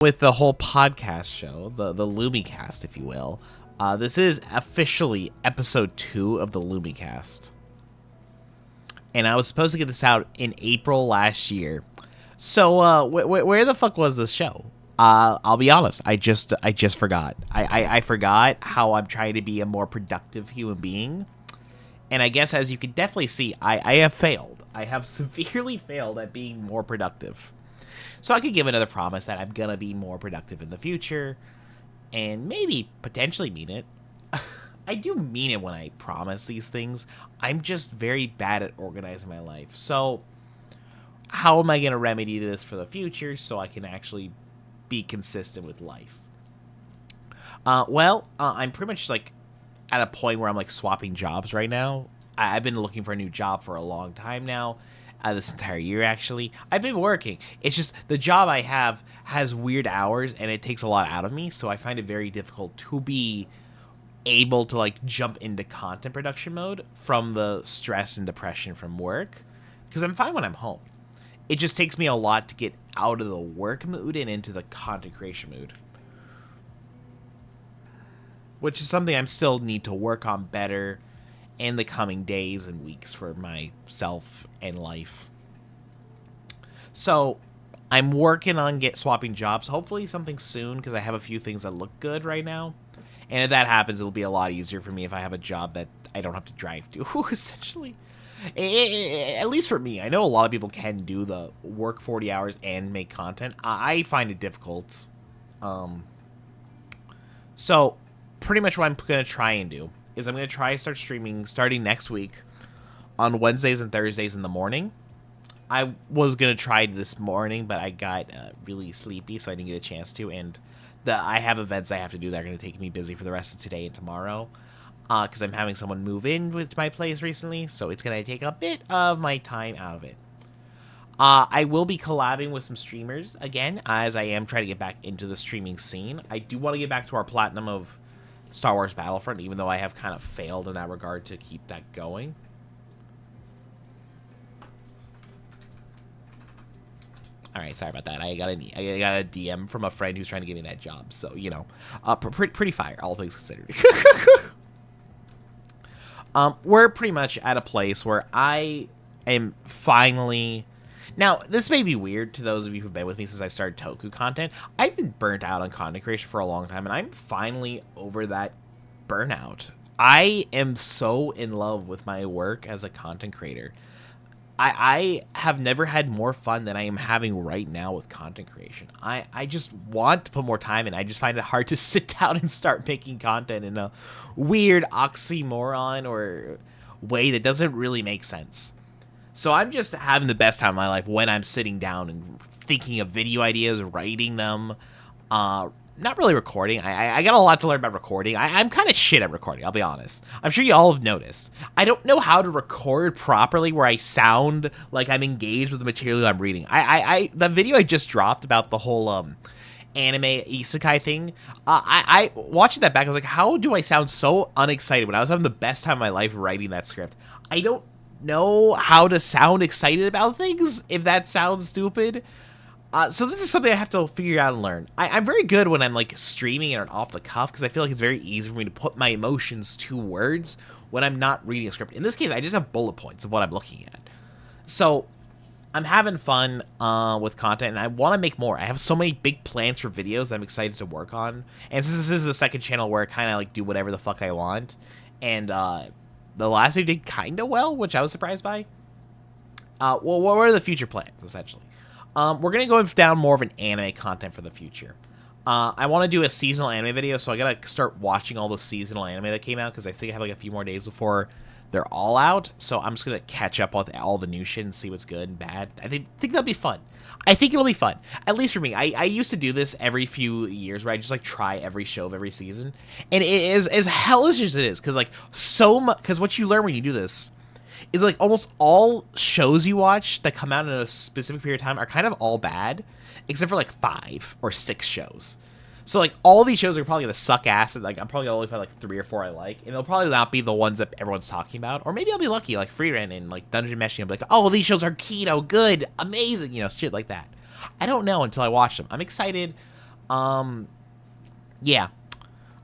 With the whole podcast show, the Lumicast, if you will. This is officially episode 2 of the Lumicast. And I was supposed to get this out in April last year. So, where the fuck was this show? I'll be honest, I just forgot. I forgot how I'm trying to be a more productive human being. And I guess, as you can definitely see, I have failed. I have severely failed at being more productive. So I could give another promise that I'm going to be more productive in the future, and maybe potentially mean it. I do mean it when I promise these things. I'm just very bad at organizing my life. So how am I going to remedy this for the future so I can actually be consistent with life? I'm pretty much like at a point where I'm like swapping jobs right now. I've been looking for a new job for a long time now. This entire year, actually. I've been working. It's just the job I have has weird hours, and it takes a lot out of me, so I find it very difficult to be able to, like, jump into content production mode from the stress and depression from work, because I'm fine when I'm home. It just takes me a lot to get out of the work mood and into the content creation mood, which is something I still need to work on better in the coming days and weeks for myself and life. So I'm working on swapping jobs, hopefully something soon, because I have a few things that look good right now. And if that happens, it'll be a lot easier for me if I have a job that I don't have to drive to, essentially. At least for me. I know a lot of people can do the work 40 hours and make content. I find it difficult. So pretty much what I'm going to try and do is I'm going to try to start streaming starting next week on Wednesdays and Thursdays in the morning. I was going to try this morning, but I got really sleepy, so I didn't get a chance to. And I have events I have to do that are going to take me busy for the rest of today and tomorrow, because I'm having someone move in with my place recently, so it's going to take a bit of my time out of it. I will be collabing with some streamers again, as I am trying to get back into the streaming scene. I do want to get back to our platinum of Star Wars Battlefront, even though I have kind of failed in that regard to keep that going. Alright, sorry about that. I got a DM from a friend who's trying to give me that job, so, you know, pretty fire, all things considered. We're pretty much at a place where I am finally... Now, this may be weird to those of you who've been with me since I started Toku content. I've been burnt out on content creation for a long time, and I'm finally over that burnout. I am so in love with my work as a content creator. I have never had more fun than I am having right now with content creation. I just want to put more time in. I just find it hard to sit down and start making content in a weird oxymoron or way that doesn't really make sense. So I'm just having the best time of my life when I'm sitting down and thinking of video ideas, writing them, not really recording. I got a lot to learn about recording. I'm kind of shit at recording, I'll be honest. I'm sure you all have noticed. I don't know how to record properly where I sound like I'm engaged with the material I'm reading. The video I just dropped about the whole anime isekai thing, I watching that back, I was like, how do I sound so unexcited when I was having the best time of my life writing that script? I don't know how to sound excited about things, if that sounds stupid. So this is something I have to figure out and learn. I'm very good when I'm like streaming and off the cuff, because I feel like it's very easy for me to put my emotions to words when I'm not reading a script. In this case, I just have bullet points of what I'm looking at. So I'm having fun with content, and I want to make more. I have so many big plans for videos that I'm excited to work on. And since this is the second channel where I kind of like do whatever the fuck I want, and the last video did kind of well, which I was surprised by. Well, what are the future plans, essentially? We're going to go down more of an anime content for the future. I want to do a seasonal anime video, so I got to start watching all the seasonal anime that came out, because I think I have like a few more days before they're all out. So I'm just going to catch up with all the new shit and see what's good and bad. I think that'll be fun. I think it'll be fun. At least for me. I used to do this every few years, where I just like try every show of every season. And it is as hellish as it is, because like because what you learn when you do this is like almost all shows you watch that come out in a specific period of time are kind of all bad, except for like 5 or 6 shows. So like all these shows are probably gonna suck ass, and like I'm probably gonna only find like 3 or 4 I like, and they'll probably not be the ones that everyone's talking about. Or maybe I'll be lucky, like Freerun and like Dungeon Meshing, I'll be like, oh, these shows are keto, good, amazing, you know, shit like that. I don't know until I watch them. I'm excited. Yeah.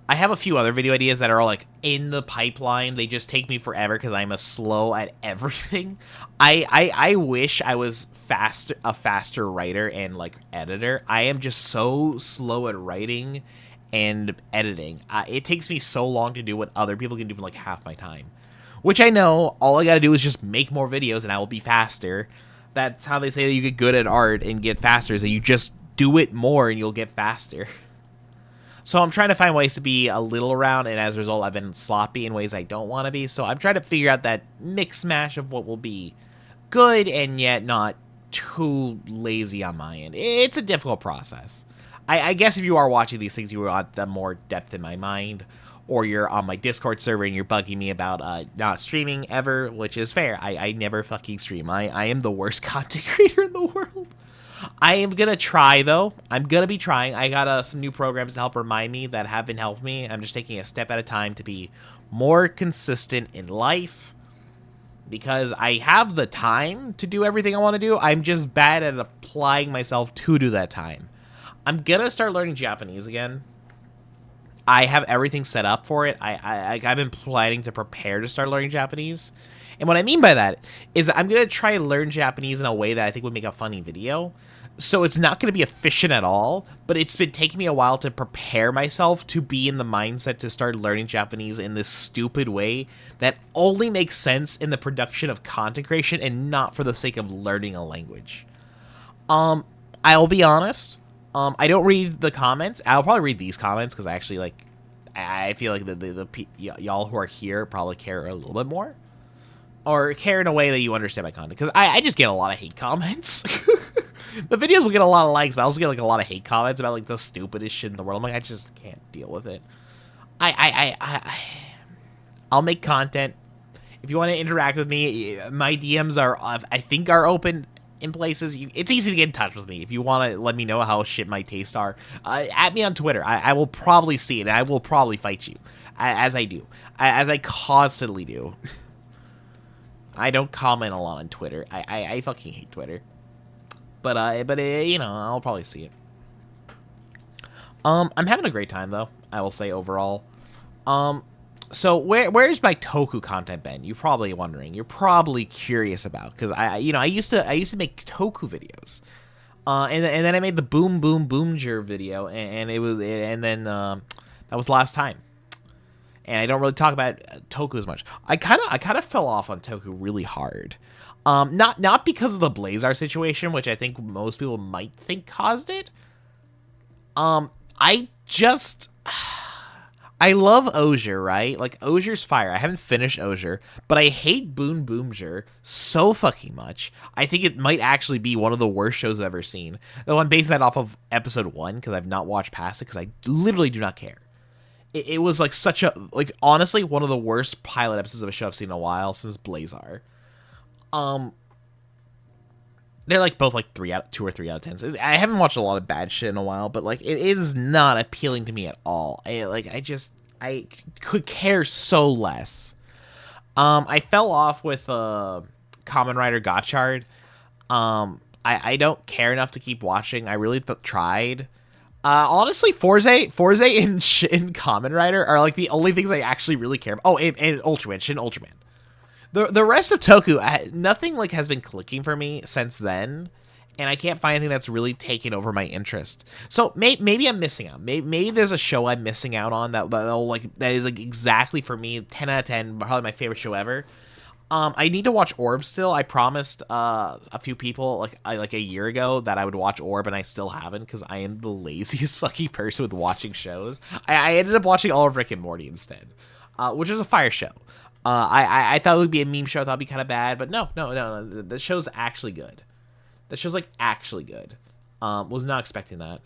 I have a few other video ideas that are all like in the pipeline. They just take me forever because I'm a slow at everything. I wish I was a faster writer and like editor. I am just so slow at writing and editing. It takes me so long to do what other people can do in like half my time. Which I know all I gotta do is just make more videos and I will be faster. That's how they say that you get good at art and get faster, is that you just do it more and you'll get faster. So I'm trying to find ways to be a little around, and as a result, I've been sloppy in ways I don't want to be. So I'm trying to figure out that mix mash of what will be good and yet not too lazy on my end. It's a difficult process. I guess if you are watching these things, you want the more depth in my mind, or you're on my Discord server and you're bugging me about not streaming ever, which is fair. I never fucking stream. I am the worst content creator in the world. I am going to try, though. I'm going to be trying. I got some new programs to help remind me that have been helping me. I'm just taking a step at a time to be more consistent in life because I have the time to do everything I want to do. I'm just bad at applying myself to do that time. I'm going to start learning Japanese again. I have everything set up for it. I've been planning to prepare to start learning Japanese. And what I mean by that is that I'm going to try and learn Japanese in a way that I think would make a funny video. So it's not going to be efficient at all, but it's been taking me a while to prepare myself to be in the mindset to start learning Japanese in this stupid way that only makes sense in the production of content creation and not for the sake of learning a language. I'll be honest. I don't read the comments. I'll probably read these comments because I actually like. I feel like y'all who are here probably care a little bit more. Or care in a way that you understand my content. Because I just get a lot of hate comments. The videos will get a lot of likes, but I also get like a lot of hate comments about like the stupidest shit in the world. I'm like, I just can't deal with it. I'll make content. If you want to interact with me, my DMs are, I think, are open in places. It's easy to get in touch with me. If you want to let me know how shit my tastes are, at me on Twitter. I will probably see it, and I will probably fight you. As I do. As I constantly do. I don't comment a lot on Twitter. I fucking hate Twitter. But you know, I'll probably see it. I'm having a great time though. I will say overall. So where's my Toku content been? You're probably wondering. You're probably curious about because I used to make Toku videos. And then I made the Boom Boom Boomger video, and then that was the last time. And I don't really talk about Toku as much. I kind of fell off on Toku really hard. Not because of the Blazar situation, which I think most people might think caused it. I love Osier, right? Like, Osier's fire. I haven't finished Osier, but I hate Boon Boomger so fucking much. I think it might actually be one of the worst shows I've ever seen. Though I'm basing that off of episode 1, because I've not watched past it, because I literally do not care. It was like such a, like, honestly, one of the worst pilot episodes of a show I've seen in a while since Blazar. They're like both like 2 or 3 out of 10. I haven't watched a lot of bad shit in a while, but like it is not appealing to me at all. I could care so less. I fell off with Kamen Rider Gotchard. I don't care enough to keep watching. I really tried. Honestly, Forze and Kamen Rider are like the only things I actually really care about. Oh, and Ultraman, Shin Ultraman. The rest of Toku, nothing like has been clicking for me since then, and I can't find anything that's really taken over my interest. So maybe I'm missing out. Maybe there's a show I'm missing out on that is like exactly for me, 10 out of 10, probably my favorite show ever. I need to watch Orb still. I promised a few people like a year ago that I would watch Orb, and I still haven't because I am the laziest fucking person with watching shows. I ended up watching all of Rick and Morty instead, which is a fire show. I thought it would be a meme show. I thought it'd be kind of bad, but no. The show's actually good. The show's like actually good. Was not expecting that.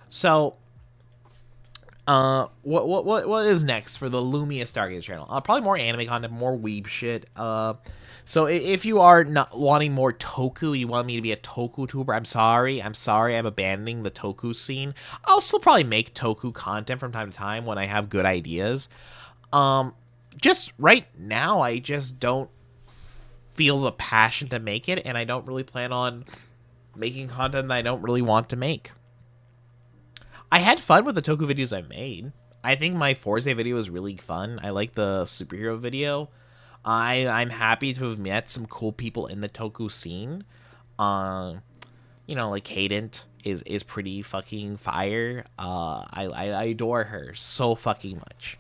So, what is next for the Lumia Stargazer channel? Probably more anime content, more weeb shit. So if you are not wanting more Toku, you want me to be a Toku tuber, I'm sorry. I'm abandoning the Toku scene. I'll still probably make Toku content from time to time when I have good ideas. Just right now, I just don't feel the passion to make it, and I don't really plan on making content that I don't really want to make. I had fun with the Toku videos I made. I think my Forza video was really fun. I like the superhero video. I'm happy to have met some cool people in the Toku scene. Like Cadent is pretty fucking fire. I adore her so fucking much.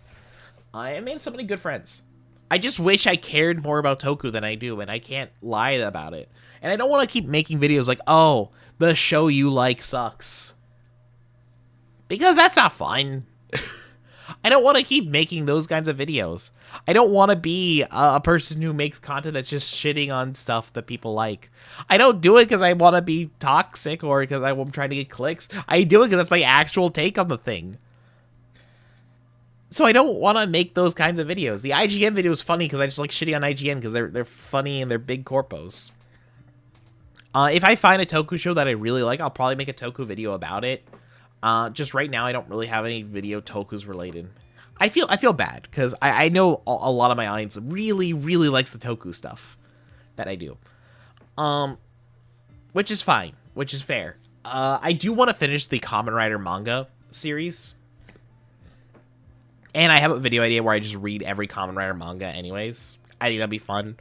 I made so many good friends. I just wish I cared more about Toku than I do, and I can't lie about it. And I don't want to keep making videos like, oh, the show you like sucks. Because that's not fun. I don't want to keep making those kinds of videos. I don't want to be a person who makes content that's just shitting on stuff that people like. I don't do it because I want to be toxic or because I'm trying to get clicks. I do it because that's my actual take on the thing. So I don't want to make those kinds of videos. The IGN video is funny because I just like shitting on IGN because they're funny and they're big corpos. If I find a Toku show that I really like, I'll probably make a Toku video about it. Just right now, I don't really have any video Tokus related. I feel bad because I know a lot of my audience really, really likes the Toku stuff that I do. Which is fine, which is fair. I do want to finish the Kamen Rider manga series. And I have a video idea where I just read every Kamen Rider manga anyways. I think that'd be fun.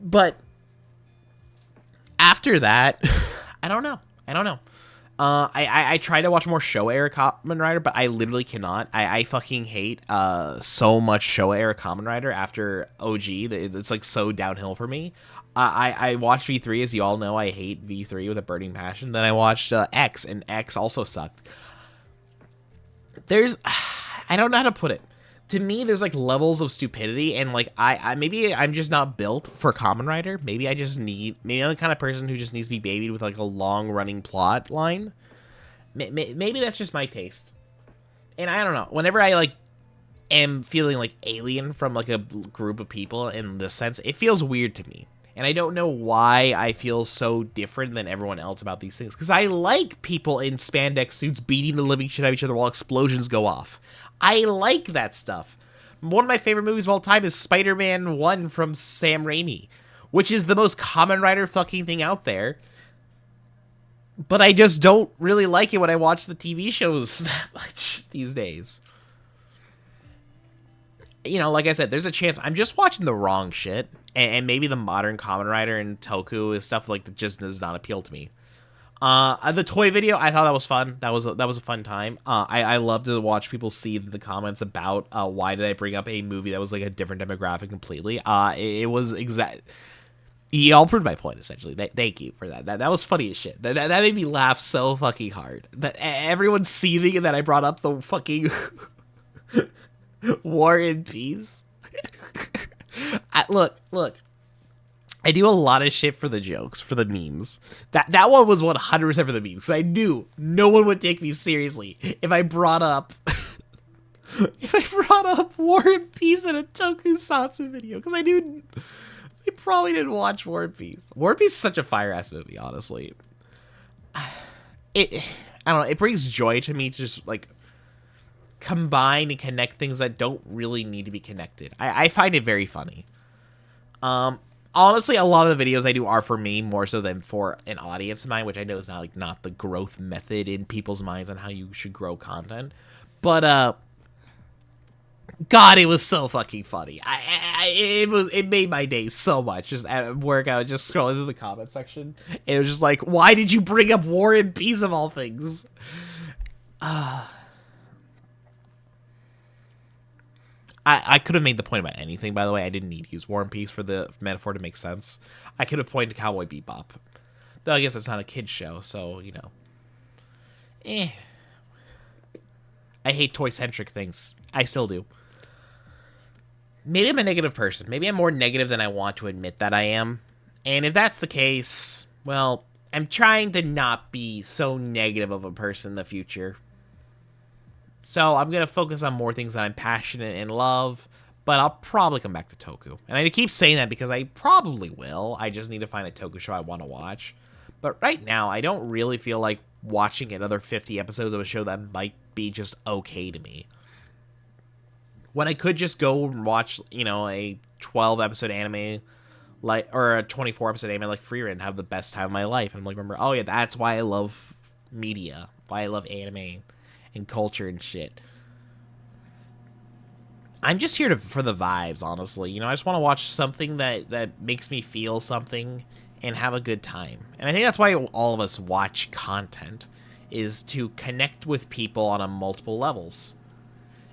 But after that, I don't know. I try to watch more Showa era Kamen Rider, but I literally cannot. I fucking hate so much Showa era Kamen Rider after OG. It's like so downhill for me. I watched V3, as you all know. I hate V3 with a burning passion. Then I watched X, and X also sucked. I don't know how to put it. To me, there's like levels of stupidity, and like I maybe I'm just not built for Kamen Rider. Maybe I'm the kind of person who just needs to be babied with like a long running plot line. Maybe that's just my taste. And I don't know. Whenever I like am feeling like alien from like a group of people in this sense, it feels weird to me. And I don't know why I feel so different than everyone else about these things. Because I like people in spandex suits beating the living shit out of each other while explosions go off. I like that stuff. One of my favorite movies of all time is Spider-Man 1 from Sam Raimi, which is the most Kamen Rider fucking thing out there. But I just don't really like it when I watch the TV shows that much these days. Like I said, there's a chance I'm just watching the wrong shit, and maybe the modern Kamen Rider and Toku is stuff like that just does not appeal to me. The toy video, I thought that was fun. That was a fun time. I love to watch people see the comments about why did I bring up a movie that was like a different demographic completely. It was exact. Y'all proved my point essentially. Thank you for that. That was funny as shit. That made me laugh so fucking hard. That everyone's seething that I brought up the fucking War and Peace. Look. I do a lot of shit for the jokes, for the memes. That one was 100% for the memes, because I knew no one would take me seriously if I brought up War and Peace in a Tokusatsu video, because I knew they probably didn't watch War and Peace. War and Peace is such a fire-ass movie, honestly. I don't know, it brings joy to me to just, like, combine and connect things that don't really need to be connected. I find it very funny. Honestly, a lot of the videos I do are for me more so than for an audience of mine, which I know is not the growth method in people's minds on how you should grow content. But God, it was so fucking funny. It made my day so much. Just at work, I was just scrolling through the comment section, and it was just like, why did you bring up War and Peace of all things? I could have made the point about anything, by the way. I didn't need to use War and Peace for the metaphor to make sense. I could have pointed to Cowboy Bebop. Though I guess it's not a kid's show, so, I hate toy-centric things. I still do. Maybe I'm a negative person. Maybe I'm more negative than I want to admit that I am. And if that's the case, well, I'm trying to not be so negative of a person in the future. So I'm going to focus on more things that I'm passionate and love, but I'll probably come back to Toku. And I keep saying that because I probably will. I just need to find a Toku show I want to watch. But right now, I don't really feel like watching another 50 episodes of a show that might be just okay to me. When I could just go and watch, a 12-episode anime, or a 24-episode anime like Free and have the best time of my life. And I'm like, remember, oh yeah, that's why I love media, why I love anime. and culture and shit. I'm just here for the vibes, honestly. You know, I just want to watch something that makes me feel something and have a good time. And I think that's why all of us watch content, is to connect with people on a multiple levels.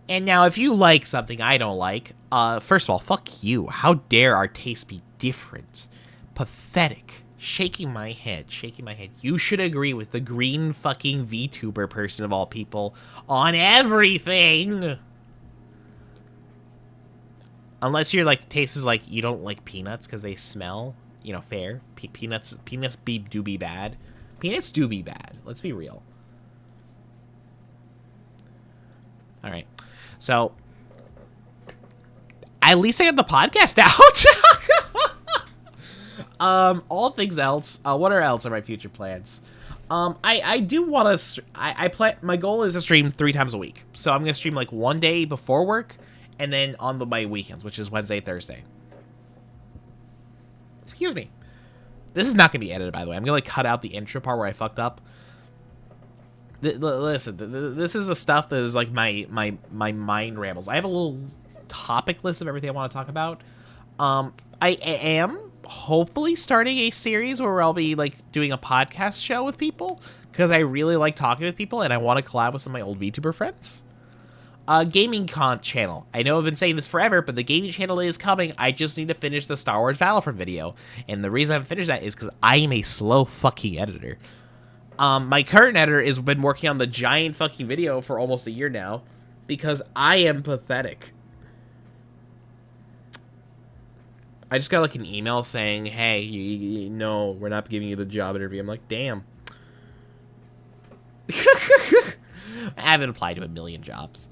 And now, if you like something I don't like, first of all, fuck you. How dare our tastes be different? Pathetic. Shaking my head. You should agree with the green fucking VTuber person of all people on everything. Unless your taste is you don't like peanuts because they smell, fair. Peanuts do be bad. Peanuts do be bad. Let's be real. All right. So, at least I got the podcast out. All things else. What are my future plans? I do want to. I plan. My goal is to stream 3 times a week. So I'm gonna stream one day before work, and then on my weekends, which is Wednesday, Thursday. Excuse me. This is not gonna be edited, by the way. I'm gonna cut out the intro part where I fucked up. Listen, this is the stuff that is my mind rambles. I have a little topic list of everything I want to talk about. I am hopefully starting a series where I'll be doing a podcast show with people, because I really like talking with people and I want to collab with some of my old VTuber friends. Gaming channel. I know I've been saying this forever, but the gaming channel is coming. I just need to finish the Star Wars Battlefront video, and the reason I haven't finished that is because I am a slow fucking editor. My current editor has been working on the giant fucking video for almost a year now, because I am pathetic. I just got an email saying, hey, no, we're not giving you the job interview. I'm like, damn. I haven't applied to a million jobs.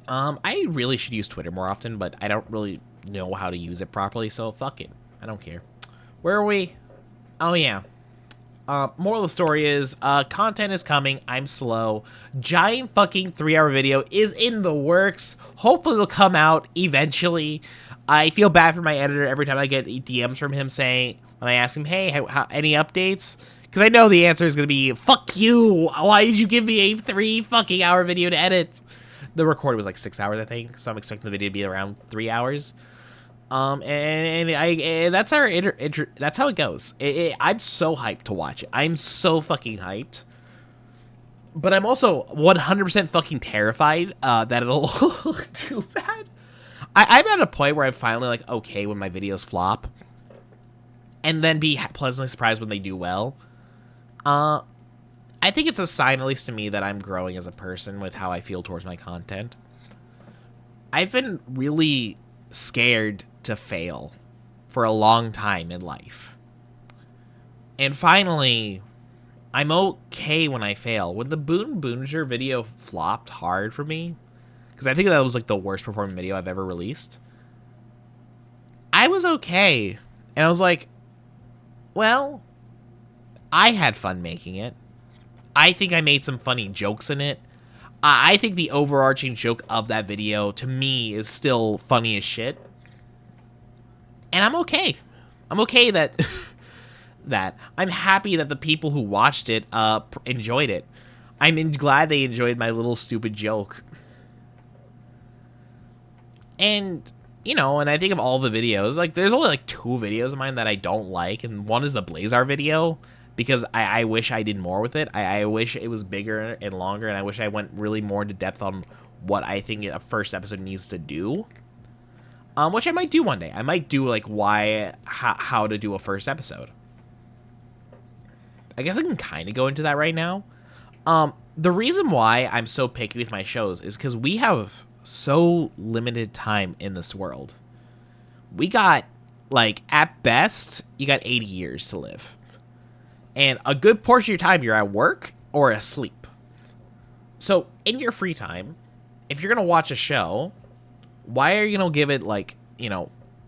I really should use Twitter more often, but I don't really know how to use it properly, so fuck it. I don't care. Where are we? Oh, yeah. Moral of the story is, content is coming. I'm slow. Giant fucking 3-hour video is in the works. Hopefully it'll come out eventually. I feel bad for my editor every time I get DMs from him saying, when I ask him, hey, how any updates? Because I know the answer is going to be, fuck you. Why did you give me a 3 fucking hour video to edit? The recording was 6 hours, I think. So I'm expecting the video to be around 3 hours. And that's our that's how it goes. I'm so hyped to watch it. I'm so fucking hyped. But I'm also 100% fucking terrified that it'll look too bad. I'm at a point where I'm finally okay when my videos flop, and then be pleasantly surprised when they do well. I think it's a sign, at least to me, that I'm growing as a person with how I feel towards my content. I've been really scared to fail for a long time in life. And finally, I'm okay when I fail. When the Boon Boonger video flopped hard for me, because I think that was the worst performing video I've ever released, I was okay. And I was like, well, I had fun making it. I think I made some funny jokes in it. I think the overarching joke of that video, to me, is still funny as shit. And I'm okay. I'm okay that... I'm happy that the people who watched it enjoyed it. I'm glad they enjoyed my little stupid joke. And, and I think of all the videos, there's only 2 videos of mine that I don't like, and one is the Blazar video, because I wish I did more with it. I wish it was bigger and longer, and I wish I went really more into depth on what I think a first episode needs to do. Which I might do one day. I might do, how to do a first episode. I guess I can kind of go into that right now. The reason why I'm so picky with my shows is because we have so limited time in this world. We got, at best, you got 80 years to live. And a good portion of your time, you're at work or asleep. So, in your free time, if you're going to watch a show, why are you going to give it,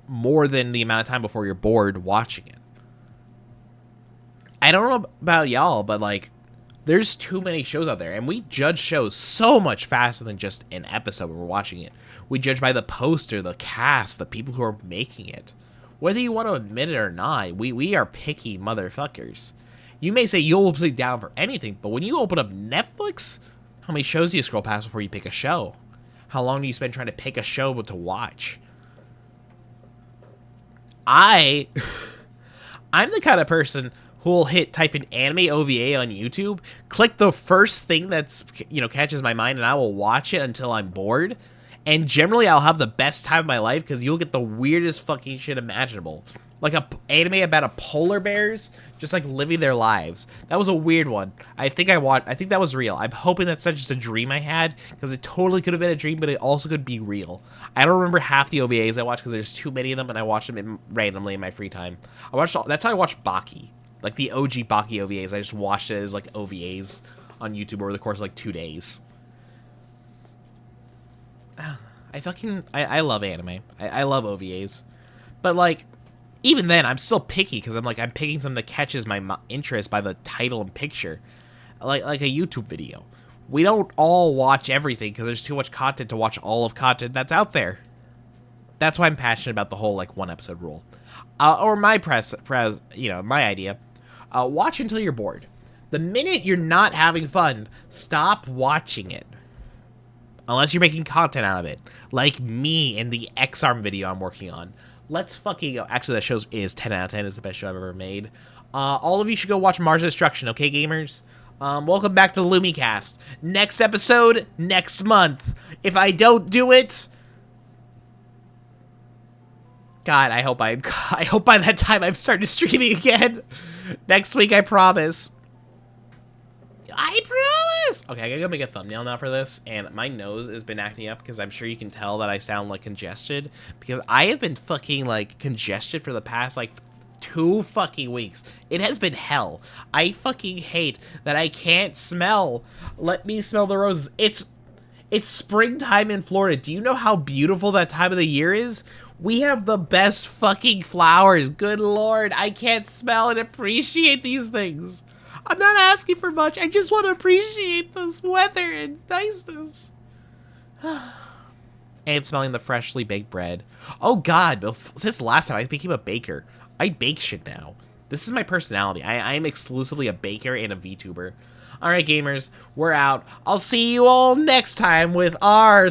more than the amount of time before you're bored watching it? I don't know about y'all, but, there's too many shows out there. And we judge shows so much faster than just an episode when we're watching it. We judge by the poster, the cast, the people who are making it. Whether you want to admit it or not, we are picky motherfuckers. You may say you'll be down for anything, but when you open up Netflix, how many shows do you scroll past before you pick a show? How long do you spend trying to pick a show to watch? I'm the kind of person who will type in anime OVA on YouTube, click the first thing that's, catches my mind, and I will watch it until I'm bored. And generally, I'll have the best time of my life because you'll get the weirdest fucking shit imaginable. Like a anime about a polar bears just like living their lives. That was a weird one. I think that was real. I'm hoping that's not just a dream I had, because it totally could have been a dream, but it also could be real. I don't remember half the OVAs I watched because there's too many of them, and I watch them randomly in my free time. That's how I watched Baki. Like the OG Baki OVAs. I just watched it as like OVAs on YouTube over the course of like 2 days. I love anime. I love OVAs. But like, even then, I'm still picky because I'm picking something that catches my interest by the title and picture. Like a YouTube video. We don't all watch everything because there's too much content to watch all of content that's out there. That's why I'm passionate about the whole like 1 episode rule. Or my my idea. Watch until you're bored. The minute you're not having fun, stop watching it. Unless you're making content out of it. Like me in the X-Arm video I'm working on. Let's fucking go. Actually, that show is 10 out of 10. It's the best show I've ever made. All of you should go watch Mars Destruction, okay, gamers? Welcome back to the LumiCast. Next episode, next month. If I don't do it... God, I hope by that time I've started streaming again. Next week, I promise. I promise! Okay, I gotta go make a thumbnail now for this, and my nose has been acting up because I'm sure you can tell that I sound, like, congested, because I have been fucking, like, congested for the past, like, 2 fucking weeks. It has been hell. I fucking hate that I can't smell. Let me smell the roses. It's springtime in Florida. Do you know how beautiful that time of the year is? We have the best fucking flowers. Good lord, I can't smell and appreciate these things. I'm not asking for much. I just want to appreciate this weather and niceness. And smelling the freshly baked bread. Oh god, since last time I became a baker. I bake shit now. This is my personality. I am exclusively a baker and a VTuber. Alright gamers, we're out. I'll see you all next time with r/.